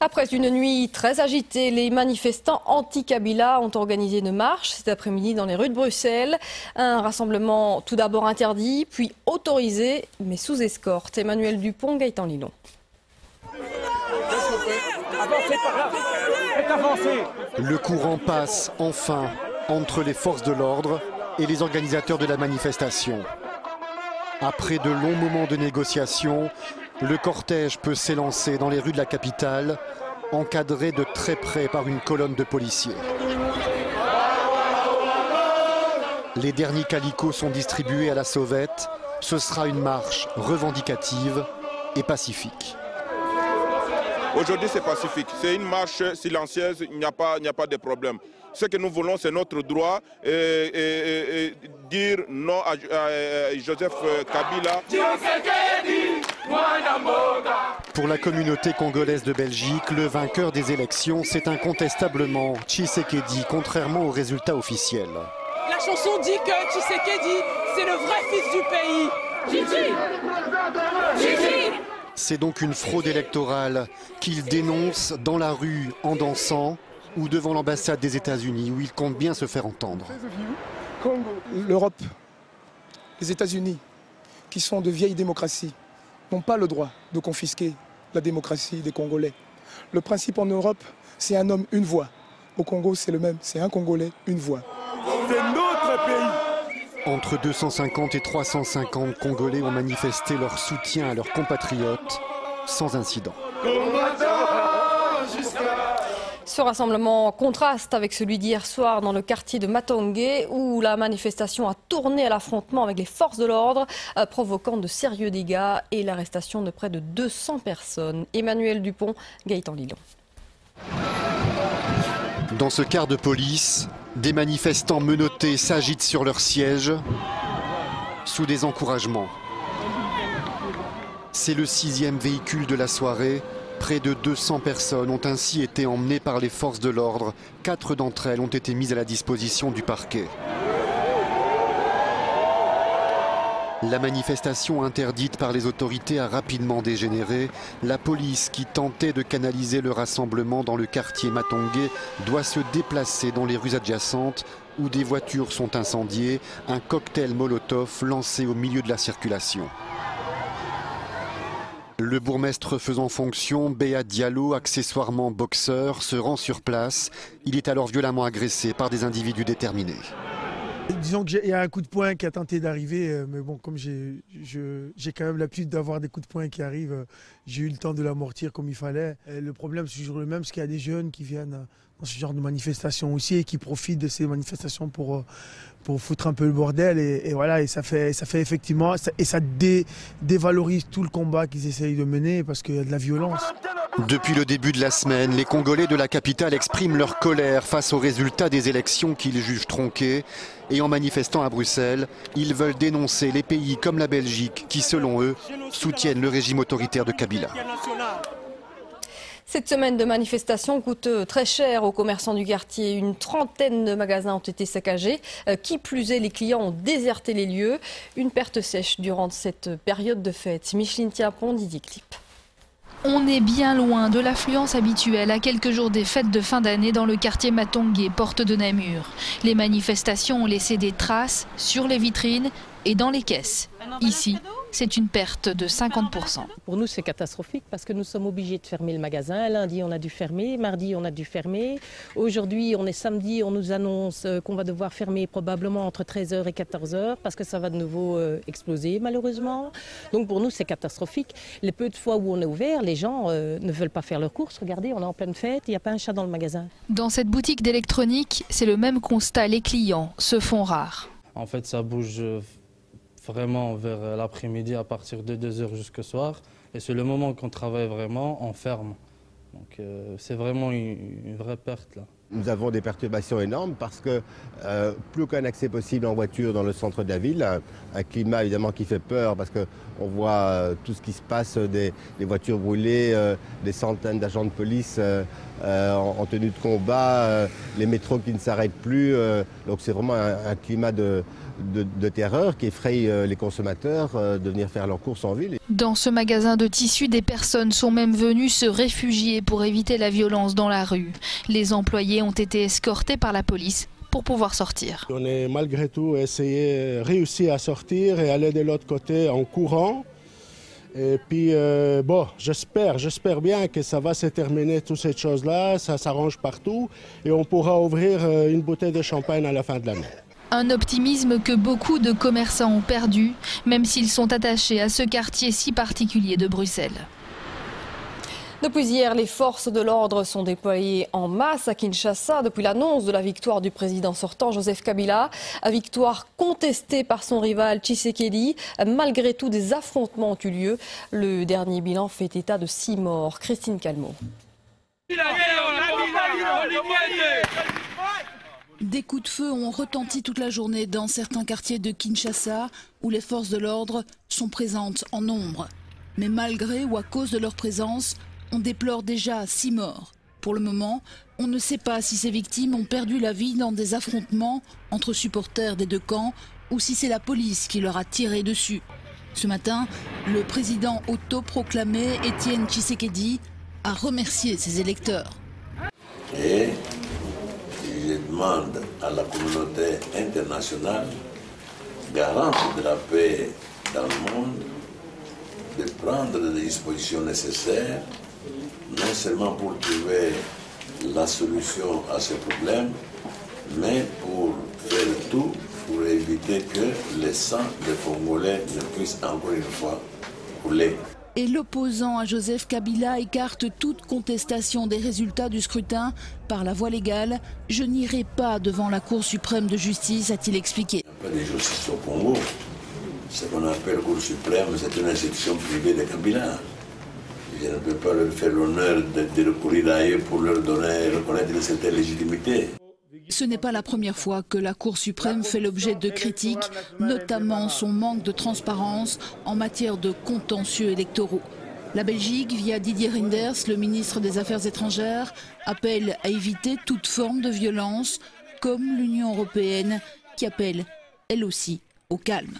Après une nuit très agitée, les manifestants anti-Kabila ont organisé une marche cet après-midi dans les rues de Bruxelles. Un rassemblement tout d'abord interdit, puis autorisé, mais sous escorte. Emmanuel Dupont, Gaëtan Lilon. Le courant passe enfin entre les forces de l'ordre et les organisateurs de la manifestation. Après de longs moments de négociation, le cortège peut s'élancer dans les rues de la capitale, encadré de très près par une colonne de policiers. Les derniers calicots sont distribués à la sauvette. Ce sera une marche revendicative et pacifique. Aujourd'hui, c'est pacifique. C'est une marche silencieuse, il n'y a pas de problème. Ce que nous voulons, c'est notre droit et dire non à Joseph Kabila. Pour la communauté congolaise de Belgique, le vainqueur des élections, c'est incontestablement Tshisekedi, contrairement aux résultats officiels. La chanson dit que Tshisekedi, c'est le vrai fils du pays. Gigi. C'est donc une fraude électorale qu'il dénonce dans la rue en dansant ou devant l'ambassade des États-Unis où il compte bien se faire entendre. L'Europe, les États-Unis, qui sont de vieilles démocraties, n'ont pas le droit de confisquer la démocratie des Congolais. Le principe en Europe, c'est un homme, une voix. Au Congo, c'est le même, c'est un Congolais, une voix. C'est notre pays. Entre 250 et 350 Congolais ont manifesté leur soutien à leurs compatriotes sans incident. Ce rassemblement contraste avec celui d'hier soir dans le quartier de Matongé où la manifestation a tourné à l'affrontement avec les forces de l'ordre, provoquant de sérieux dégâts et l'arrestation de près de 200 personnes. Emmanuel Dupont, Gaëtan Lilon. Dans ce quart de police, des manifestants menottés s'agitent sur leur siège sous des encouragements. C'est le 6e véhicule de la soirée. Près de 200 personnes ont ainsi été emmenées par les forces de l'ordre. 4 d'entre elles ont été mises à la disposition du parquet. La manifestation interdite par les autorités a rapidement dégénéré. La police, qui tentait de canaliser le rassemblement dans le quartier Matongé, doit se déplacer dans les rues adjacentes où des voitures sont incendiées, un cocktail Molotov lancé au milieu de la circulation. Le bourgmestre faisant fonction, Béat Diallo, accessoirement boxeur, se rend sur place. Il est alors violemment agressé par des individus déterminés. Disons qu'il y a un coup de poing qui a tenté d'arriver, mais bon, comme j'ai quand même l'habitude d'avoir des coups de poing qui arrivent, j'ai eu le temps de l'amortir comme il fallait. Et le problème, c'est toujours le même, c'est qu'il y a des jeunes qui viennent dans ce genre de manifestations aussi et qui profitent de ces manifestations pour foutre un peu le bordel. Et voilà, et ça fait effectivement, ça dévalorise tout le combat qu'ils essayent de mener parce qu'il y a de la violence. Depuis le début de la semaine, les Congolais de la capitale expriment leur colère face aux résultats des élections qu'ils jugent tronqués. Et en manifestant à Bruxelles, ils veulent dénoncer les pays comme la Belgique qui, selon eux, soutiennent le régime autoritaire de Kabila. Cette semaine de manifestation coûte très cher aux commerçants du quartier. Une trentaine de magasins ont été saccagés. Qui plus est, les clients ont déserté les lieux. Une perte sèche durant cette période de fête. Micheline Tiapon, Didier Clip. On est bien loin de l'affluence habituelle à quelques jours des fêtes de fin d'année dans le quartier Matongé, porte de Namur. Les manifestations ont laissé des traces sur les vitrines et dans les caisses. Ici, c'est une perte de 50%. Pour nous, c'est catastrophique parce que nous sommes obligés de fermer le magasin. Lundi, on a dû fermer. Mardi, on a dû fermer. Aujourd'hui, on est samedi, on nous annonce qu'on va devoir fermer probablement entre 13h et 14h parce que ça va de nouveau exploser, malheureusement. Donc pour nous, c'est catastrophique. Les peu de fois où on est ouvert, les gens ne veulent pas faire leurs courses. Regardez, on est en pleine fête, il n'y a pas un chat dans le magasin. Dans cette boutique d'électronique, c'est le même constat. Les clients se font rares. En fait, ça bouge vraiment vers l'après-midi à partir de 2h jusqu'au soir. Et c'est le moment qu'on travaille vraiment, on ferme. Donc c'est vraiment une vraie perte là. Nous avons des perturbations énormes parce que plus aucun accès possible en voiture dans le centre de la ville. Un climat évidemment qui fait peur parce qu'on voit tout ce qui se passe, des voitures brûlées, des centaines d'agents de police en tenue de combat, les métros qui ne s'arrêtent plus. Donc c'est vraiment un climat de de terreur qui effraie les consommateurs de venir faire leurs courses en ville. Dans ce magasin de tissus, des personnes sont même venues se réfugier pour éviter la violence dans la rue. Les employés ont été escortés par la police pour pouvoir sortir. On a malgré tout réussi à sortir et aller de l'autre côté en courant. Et puis, j'espère bien que ça va se terminer, toutes ces choses-là, ça s'arrange partout et on pourra ouvrir une bouteille de champagne à la fin de l'année. Un optimisme que beaucoup de commerçants ont perdu, même s'ils sont attachés à ce quartier si particulier de Bruxelles. Depuis hier, les forces de l'ordre sont déployées en masse à Kinshasa depuis l'annonce de la victoire du président sortant Joseph Kabila. Victoire contestée par son rival Tshisekedi. Malgré tout, des affrontements ont eu lieu. Le dernier bilan fait état de 6 morts. Christine Calmot. Des coups de feu ont retenti toute la journée dans certains quartiers de Kinshasa où les forces de l'ordre sont présentes en nombre. Mais malgré ou à cause de leur présence, on déplore déjà 6 morts. Pour le moment, on ne sait pas si ces victimes ont perdu la vie dans des affrontements entre supporters des deux camps ou si c'est la police qui leur a tiré dessus. Ce matin, le président autoproclamé Étienne Tshisekedi a remercié ses électeurs. Et je demande à la communauté internationale, garante de la paix dans le monde, de prendre les dispositions nécessaires, non seulement pour trouver la solution à ce problème, mais pour faire tout pour éviter que le sang des Congolais ne puisse encore une fois couler. Et l'opposant à Joseph Kabila écarte toute contestation des résultats du scrutin par la voie légale. Je n'irai pas devant la Cour suprême de justice, a-t-il expliqué. Il n'y a pas de justice au Congo. Ce qu'on appelle Cour suprême, c'est une institution privée de Kabila. Je ne peux pas leur faire l'honneur de recourir à eux pour leur reconnaître une certaine légitimité. Ce n'est pas la première fois que la Cour suprême fait l'objet de critiques, notamment son manque de transparence en matière de contentieux électoraux. La Belgique, via Didier Reynders, le ministre des Affaires étrangères, appelle à éviter toute forme de violence, comme l'Union européenne qui appelle, elle aussi, au calme.